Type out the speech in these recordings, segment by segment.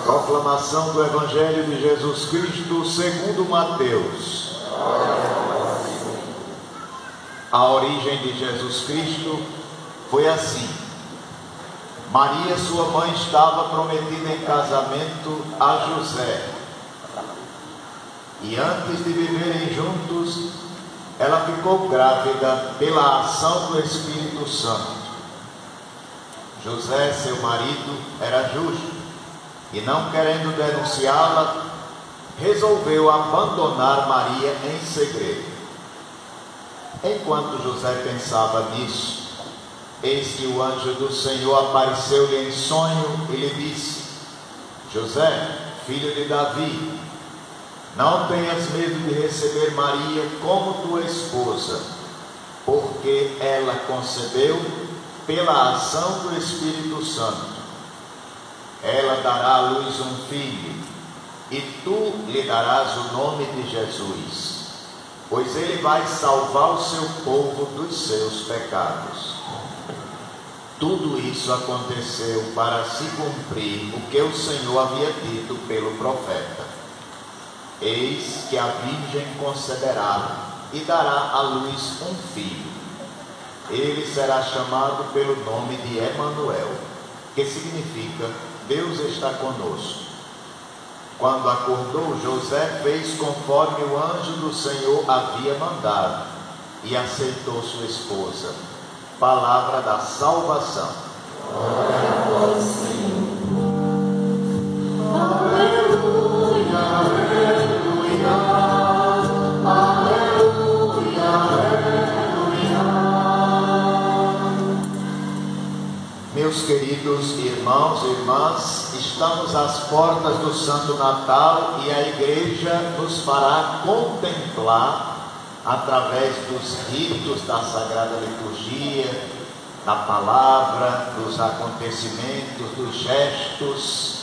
Proclamação do Evangelho de Jesus Cristo segundo Mateus. A origem de Jesus Cristo foi assim. Maria, sua mãe, estava prometida em casamento a José. E antes de viverem juntos, ela ficou grávida pela ação do Espírito Santo. José, seu marido, era justo e, não querendo denunciá-la, resolveu abandonar Maria em segredo. Enquanto José pensava nisso, eis que o anjo do Senhor apareceu-lhe em sonho e lhe disse: José, filho de Davi, não tenhas medo de receber Maria como tua esposa, porque ela concebeu pela ação do Espírito Santo. Ela dará à luz um filho, e tu lhe darás o nome de Jesus, pois ele vai salvar o seu povo dos seus pecados. Tudo isso aconteceu para se cumprir o que o Senhor havia dito pelo profeta: eis que a virgem conceberá e dará à luz um filho. Ele será chamado pelo nome de Emanuel, que significa Deus está conosco. Quando acordou, José fez conforme o anjo do Senhor havia mandado e aceitou sua esposa. Palavra da salvação. Glória a vós, Senhor. Aleluia, aleluia, aleluia, aleluia. Meus queridos irmãos e irmãs, estamos às portas do Santo Natal e a Igreja nos fará contemplar, através dos ritos da Sagrada Liturgia, da palavra, dos acontecimentos, dos gestos,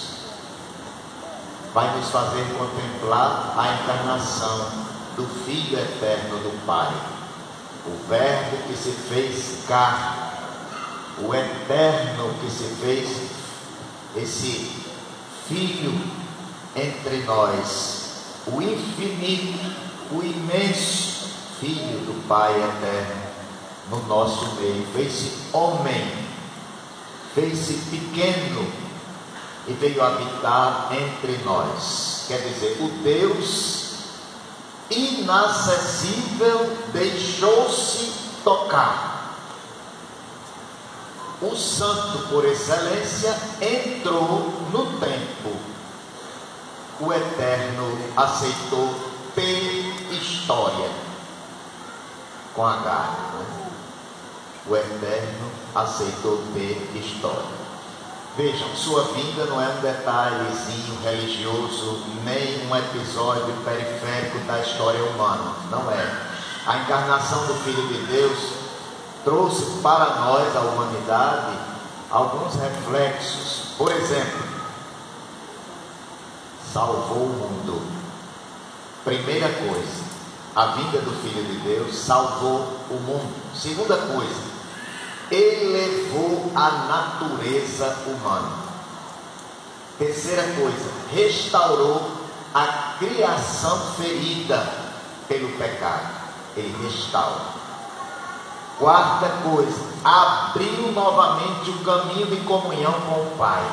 vai nos fazer contemplar a encarnação do Filho Eterno do Pai, o Verbo que se fez carne, o Eterno que se fez esse Filho entre nós, o infinito, o imenso Filho do Pai Eterno no nosso meio, fez-se homem, fez-se pequeno e veio habitar entre nós. Quer dizer, o Deus inacessível deixou-se tocar. O Santo por excelência entrou no tempo. O Eterno aceitou ter história com H, né? O Eterno aceitou ter história. Vejam, sua vinda não é um detalhezinho religioso, nem um episódio periférico da história humana, não é. A encarnação do Filho de Deus trouxe para nós, a humanidade, alguns reflexos. Por exemplo, salvou o mundo. Primeira coisa, a vinda do Filho de Deus salvou o mundo. Segunda coisa, elevou a natureza humana. Terceira coisa, restaurou a criação ferida pelo pecado. Ele restaura. Quarta coisa, abriu novamente o caminho de comunhão com o Pai,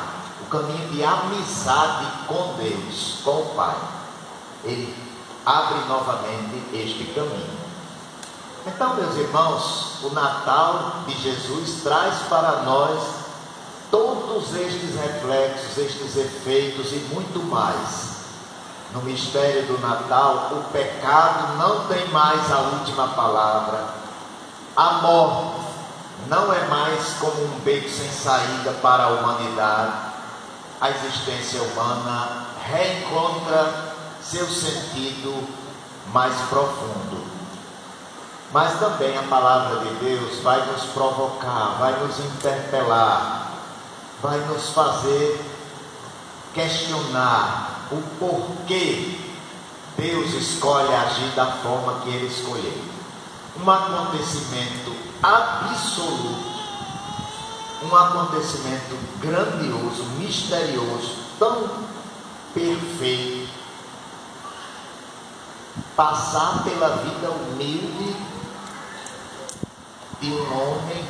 o caminho de amizade com Deus, com o Pai. Ele abre novamente este caminho. Então, meus irmãos, o Natal de Jesus traz para nós todos estes reflexos, estes efeitos e muito mais. No mistério do Natal, o pecado não tem mais a última palavra. A morte não é mais como um beco sem saída para a humanidade. A existência humana reencontra seu sentido mais profundo. Mas também a palavra de Deus vai nos provocar, vai nos interpelar, vai nos fazer questionar o porquê Deus escolhe agir da forma que Ele escolheu. Um acontecimento absoluto, um acontecimento grandioso, misterioso, tão perfeito, passar pela vida humilde de um homem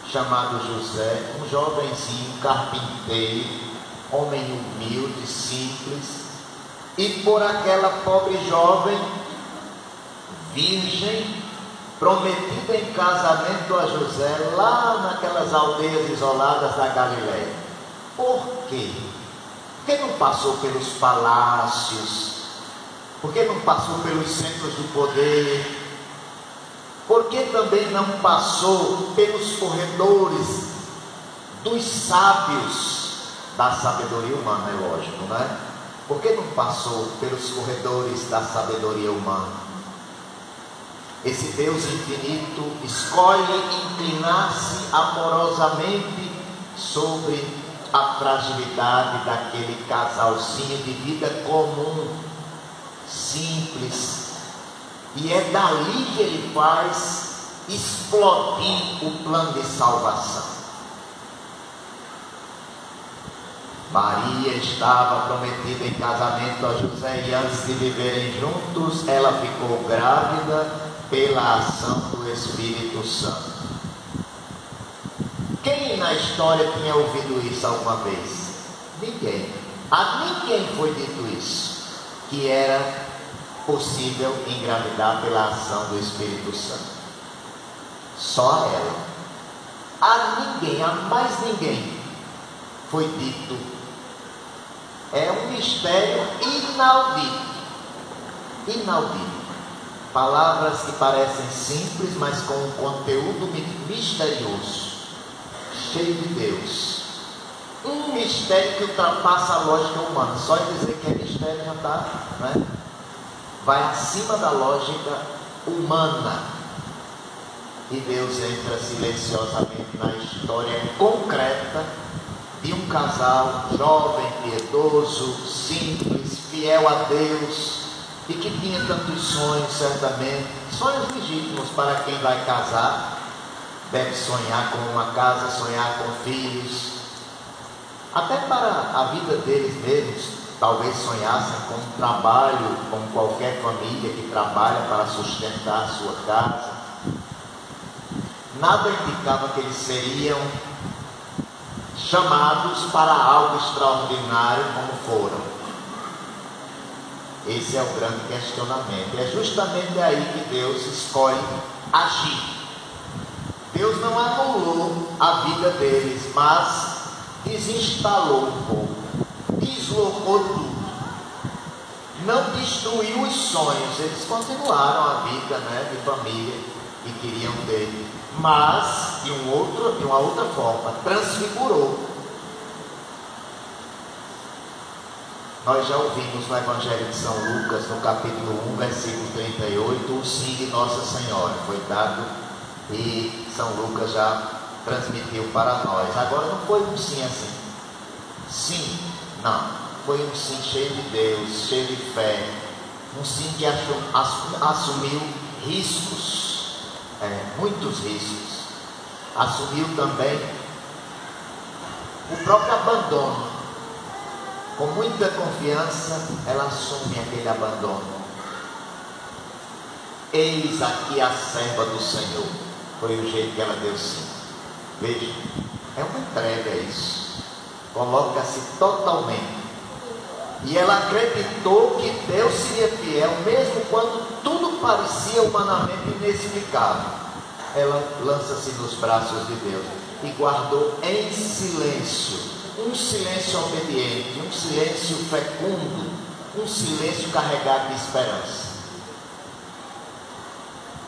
chamado José, um jovenzinho carpinteiro, homem humilde, simples, e por aquela pobre jovem, virgem, prometida em casamento a José, lá naquelas aldeias isoladas da Galileia. Por quê? Por que não passou pelos palácios? Por que não passou pelos centros do poder? Por que também não passou pelos corredores dos sábios da sabedoria humana, é lógico, não é? Por que não passou pelos corredores da sabedoria humana? Esse Deus infinito escolhe inclinar-se amorosamente sobre a fragilidade daquele casalzinho de vida comum, simples, e é dali que ele faz explodir o plano de salvação. Maria estava prometida em casamento a José e antes de viverem juntos, ela ficou grávida pela ação do Espírito Santo. Quem na história tinha ouvido isso alguma vez? Ninguém. A ninguém foi dito isso, que era possível engravidar pela ação do Espírito Santo. Só a ela. A ninguém, a mais ninguém foi dito. É um mistério inaudito. Inaudito. Palavras que parecem simples, mas com um conteúdo misterioso, cheio de Deus. Um mistério que ultrapassa a lógica humana. Só em dizer que é mistério já está, né? Vai acima da lógica humana. E Deus entra silenciosamente na história concreta de um casal jovem, piedoso, simples, fiel a Deus, e que tinha tantos sonhos, certamente, sonhos legítimos para quem vai casar. Deve sonhar com uma casa, sonhar com filhos, até para a vida deles mesmos, talvez sonhassem com um trabalho, como qualquer família que trabalha para sustentar a sua casa. Nada indicava que eles seriam chamados para algo extraordinário como foram. Esse é o grande questionamento. É justamente aí que Deus escolhe agir. Deus não anulou a vida deles, mas desinstalou um pouco, deslocou tudo, não destruiu os sonhos. Eles continuaram a vida, né, de família que queriam ter, mas de uma outra forma, transfigurou. Nós já ouvimos no Evangelho de São Lucas, no capítulo 1, versículo 38, o sim de Nossa Senhora foi dado e São Lucas já transmitiu para nós. Agora não foi um sim assim. Sim, não. Foi um sim cheio de Deus, cheio de fé. Um sim que assumiu riscos, muitos riscos. Assumiu também o próprio abandono. Com muita confiança, ela assume aquele abandono. Eis aqui a serva do Senhor. Foi o jeito que ela deu sim. Veja, é uma entrega isso. Coloca-se totalmente. E ela acreditou que Deus seria fiel, mesmo quando tudo parecia humanamente inexplicável. Ela lança-se nos braços de Deus e guardou em silêncio. Um silêncio obediente, um silêncio fecundo, um silêncio carregado de esperança.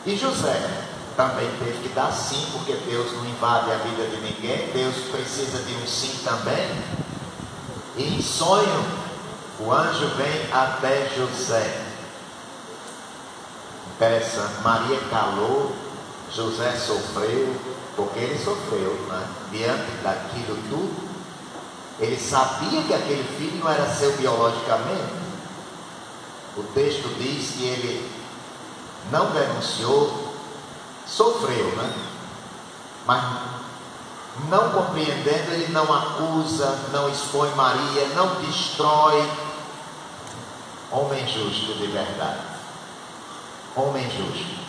E José também teve que dar sim, porque Deus não invade a vida de ninguém. Deus precisa de um sim também. E em sonho, o anjo vem até José. Interessante, Maria calou, José sofreu, porque ele sofreu, né? Diante daquilo tudo. Ele sabia que aquele filho não era seu biologicamente. O texto diz que ele não denunciou, sofreu, né? Mas Não compreendendo, ele não acusa, não expõe Maria, não destrói. Homem justo de verdade. Homem justo.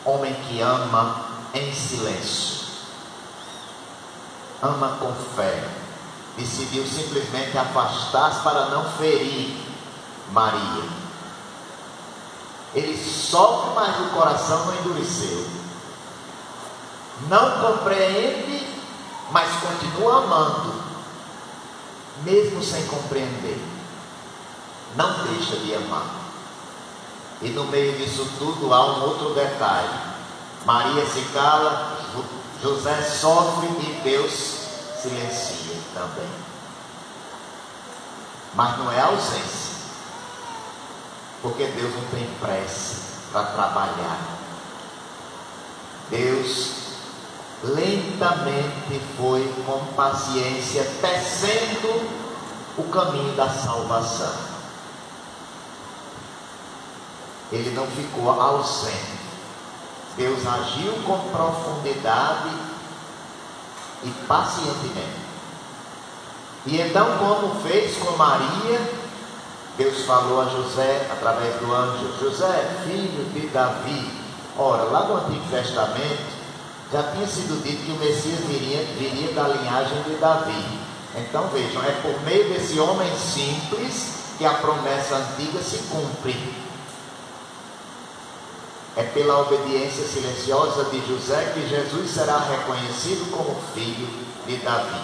Homem que ama em silêncio. Ama com fé. Decidiu simplesmente afastar-se para não ferir Maria. Ele sofre, mas o coração não endureceu. Não compreende, mas continua amando, mesmo sem compreender. Não deixa de amar. E no meio disso tudo há um outro detalhe. Maria se cala, José sofre e Deus silencia também. Mas não é ausência, porque Deus não tem pressa para trabalhar. Deus lentamente foi com paciência tecendo o caminho da salvação. Ele não ficou ausente. Deus agiu com profundidade e pacientemente. E então, como fez com Maria, Deus falou a José através do anjo: José, filho de Davi. Ora, lá no Antigo Testamento já tinha sido dito que o Messias viria da linhagem de Davi. Então vejam, é por meio desse homem simples que a promessa antiga se cumpre. É pela obediência silenciosa de José que Jesus será reconhecido como filho de Davi.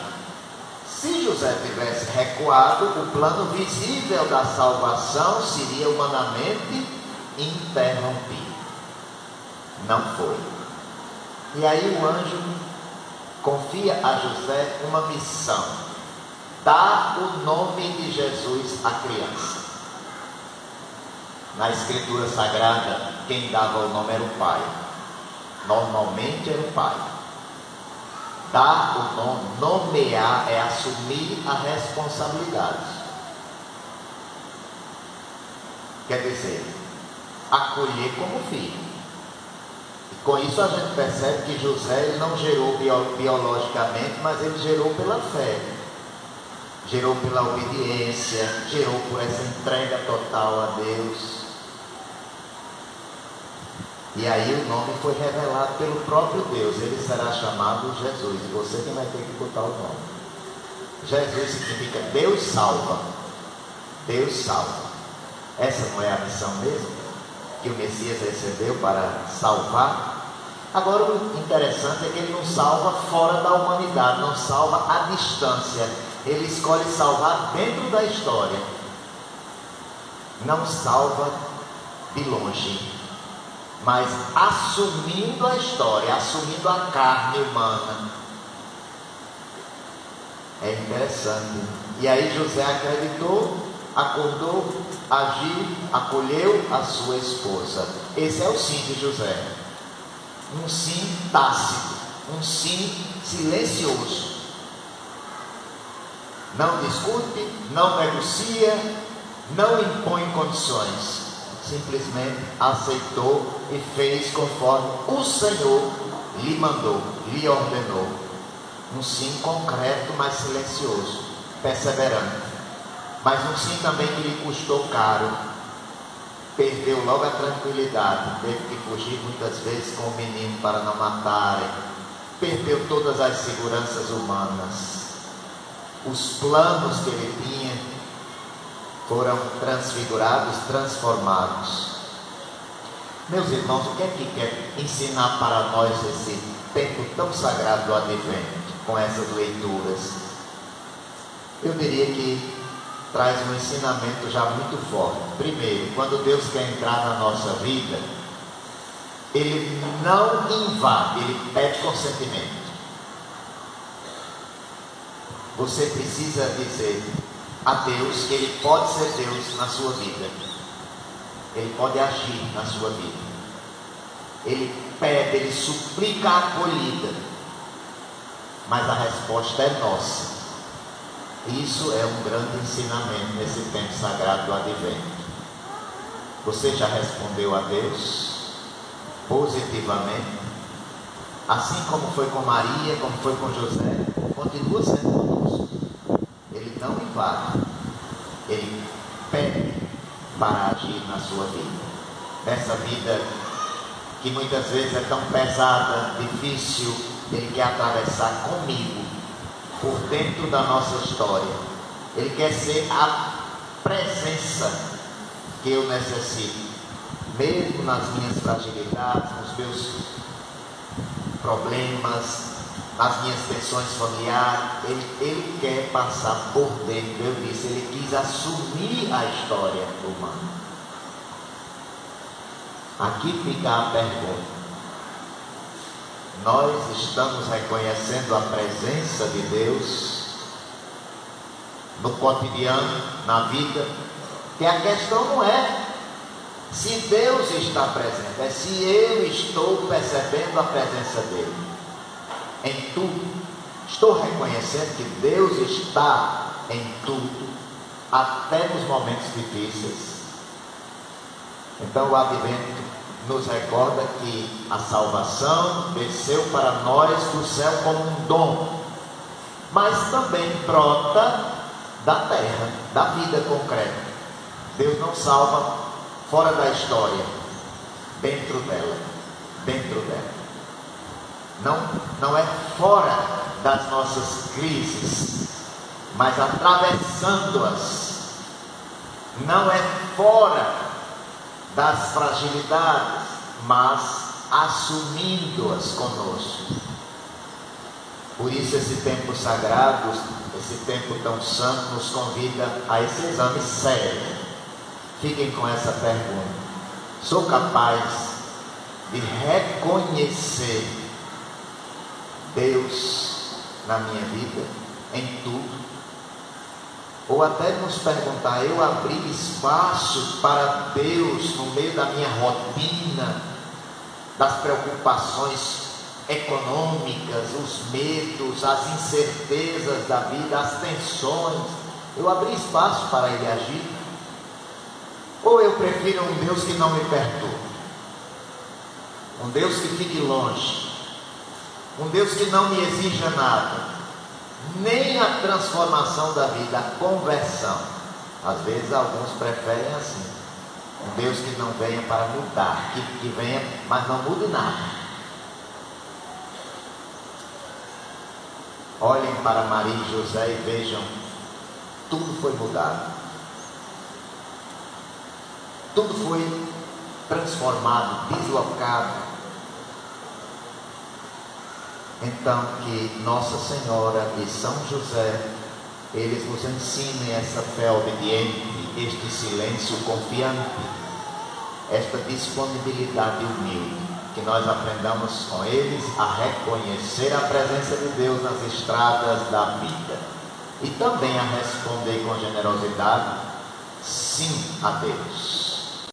Se José tivesse recuado, o plano visível da salvação seria humanamente interrompido. Não foi. E aí o anjo confia a José uma missão: dar o nome de Jesus à criança. Na Escritura Sagrada, quem dava o nome era o pai. Normalmente era o pai. Dar o nome, nomear, é assumir a responsabilidade. Quer dizer, acolher como filho. E com isso a gente percebe que José ele não gerou biologicamente, mas ele gerou pela fé. Gerou pela obediência, gerou por essa entrega total a Deus. E aí o nome foi revelado pelo próprio Deus. Ele será chamado Jesus. E você que vai ter que botar o nome. Jesus significa Deus salva. Deus salva. Essa não é a missão mesmo que o Messias recebeu para salvar? Agora o interessante é que ele não salva fora da humanidade, não salva à distância. Ele escolhe salvar dentro da história. Não salva de longe, mas assumindo a história, assumindo a carne humana. É interessante. E aí José acreditou, acordou, agiu, acolheu a sua esposa. Esse é o sim de José. Um sim tácito, um sim silencioso. Não discute, não negocia, não impõe condições. Simplesmente aceitou e fez conforme o Senhor lhe mandou, lhe ordenou. Um sim concreto, mas silencioso, perseverante. Mas um sim também que lhe custou caro. Perdeu logo a tranquilidade, teve que fugir muitas vezes com o menino para não matarem. Perdeu todas as seguranças humanas. Os planos que ele tinha foram transfigurados, transformados. Meus irmãos, o que é que quer ensinar para nós esse tempo tão sagrado do Advento, com essas leituras? Eu diria que traz um ensinamento já muito forte. Primeiro, quando Deus quer entrar na nossa vida, Ele não invade, Ele pede consentimento. Você precisa dizer a Deus que Ele pode ser Deus na sua vida. Ele pode agir na sua vida. Ele pede, Ele suplica a acolhida. Mas a resposta é nossa. Isso é um grande ensinamento nesse tempo sagrado do Advento. Você já respondeu a Deus positivamente? assim como foi com Maria, como foi com José, continua sendo conosco. Ele não invade, ele pede para agir na sua vida. Nessa vida que muitas vezes é tão pesada, difícil, ele quer atravessar comigo, por dentro da nossa história. Ele quer ser a presença que eu necessito, mesmo nas minhas fragilidades, nos meus problemas, nas minhas tensões familiares. Ele quer passar por dentro. Eu disse, ele quis assumir a história humana. Aqui fica a pergunta: nós estamos reconhecendo a presença de Deus no cotidiano, na vida? Que a questão não é se Deus está presente, é se eu estou percebendo a presença dele em tudo. Estou reconhecendo que Deus está em tudo, até nos momentos difíceis. Então o Advento nos recorda que a salvação desceu para nós do céu como um dom, mas também brota da terra, da vida concreta. Deus não salva fora da história, dentro dela. Não é fora das nossas crises, mas atravessando-as. Não é fora das fragilidades, mas assumindo-as conosco. Por isso esse tempo sagrado, esse tempo tão santo, nos convida a esse exame sério. Fiquem com essa pergunta: sou capaz de reconhecer Deus na minha vida, em tudo? Ou até nos perguntar: eu abri espaço para Deus no meio da minha rotina, das preocupações econômicas, os medos, as incertezas da vida, as tensões? Eu abri espaço para Ele agir? Ou eu prefiro um Deus que não me perturbe, um Deus que fique longe, um Deus que não me exija nada, nem a transformação da vida, a conversão? Às vezes alguns preferem assim, um Deus que não venha para mudar, que venha, mas não mude nada. Olhem para Maria e José e vejam, tudo foi mudado, tudo foi transformado, deslocado. Então que Nossa Senhora e São José, eles nos ensinem essa fé obediente, este silêncio confiante, esta disponibilidade humilde, que nós aprendamos com eles a reconhecer a presença de Deus nas estradas da vida, e também a responder com generosidade sim a Deus.